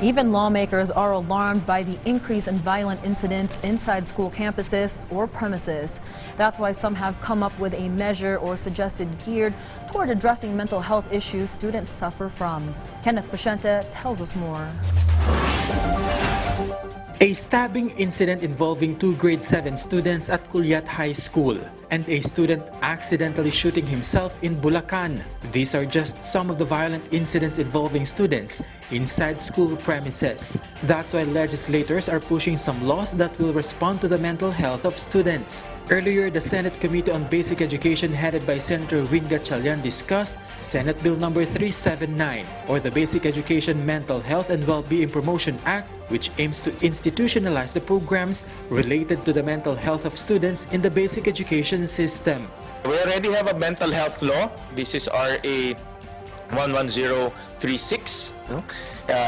Even lawmakers are alarmed by the increase in violent incidents inside school campuses or premises. That's why some have come up with a measure or suggested geared toward addressing mental health issues students suffer from. Kenneth Pasyente tells us more. A stabbing incident involving two grade 7 students at Culiat High School and a student accidentally shooting himself in Bulacan. These are just some of the violent incidents involving students inside school premises. That's why legislators are pushing some laws that will respond to the mental health of students. Earlier, the Senate Committee on Basic Education headed by Senator Win Gatchalian discussed Senate Bill number 379 or the Basic Education Mental Health and Wellbeing Promotion Act, which aims to institutionalize the programs related to the mental health of students in the basic education system. We already have a mental health law. This is RA 11036.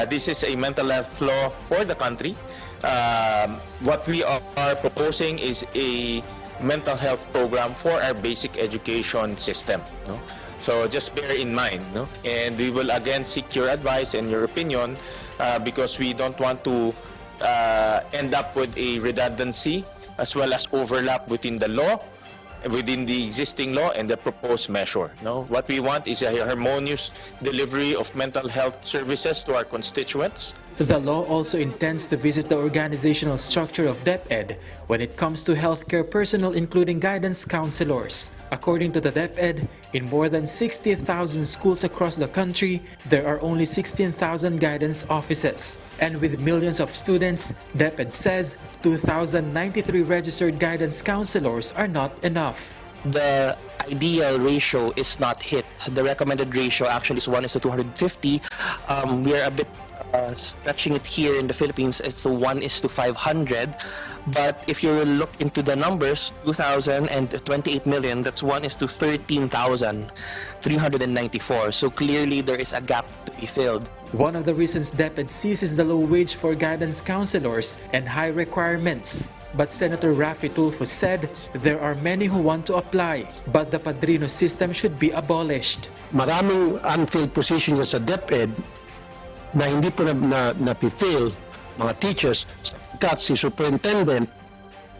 This is a mental health law for the country. What we are proposing is a mental health program for our basic education system. So just bear in mind, and we will again seek your advice and your opinion because we don't want to end up with a redundancy as well as overlap within the law, within the existing law and the proposed measure. What we want is a harmonious delivery of mental health services to our constituents. The law also intends to visit the organizational structure of DepEd when it comes to healthcare personnel, including guidance counselors. According to the DepEd, in more than 60,000 schools across the country, there are only 16,000 guidance offices. And with millions of students, DepEd says 2,093 registered guidance counselors are not enough. The ideal ratio is not hit. The recommended ratio actually is 1:250. We are a bit stretching it here in the Philippines as to 1:500. But if you look into the numbers, 2,000 and 28 million, that's 1:13,394. So clearly there is a gap to be filled. One of the reasons DepEd sees is the low wage for guidance counselors and high requirements. But Senator Raffy Tulfo said there are many who want to apply, but the padrino system should be abolished. Maraming unfilled position sa DepEd na hindi po na-fill mga teachers sapagkat si superintendent,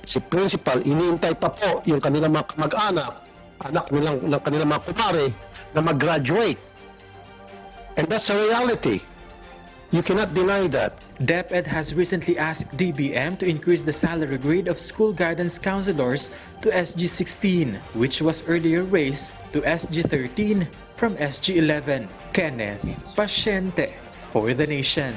si principal, iniintay pa po yung kanilang mga kamag-anak, anak ng kanilang mga kumare na mag-graduate. And that's a reality. You cannot deny that. DepEd has recently asked DBM to increase the salary grade of school guidance counselors to SG16, which was earlier raised to SG13 from SG11. Kenneth Pasyente for The Nation.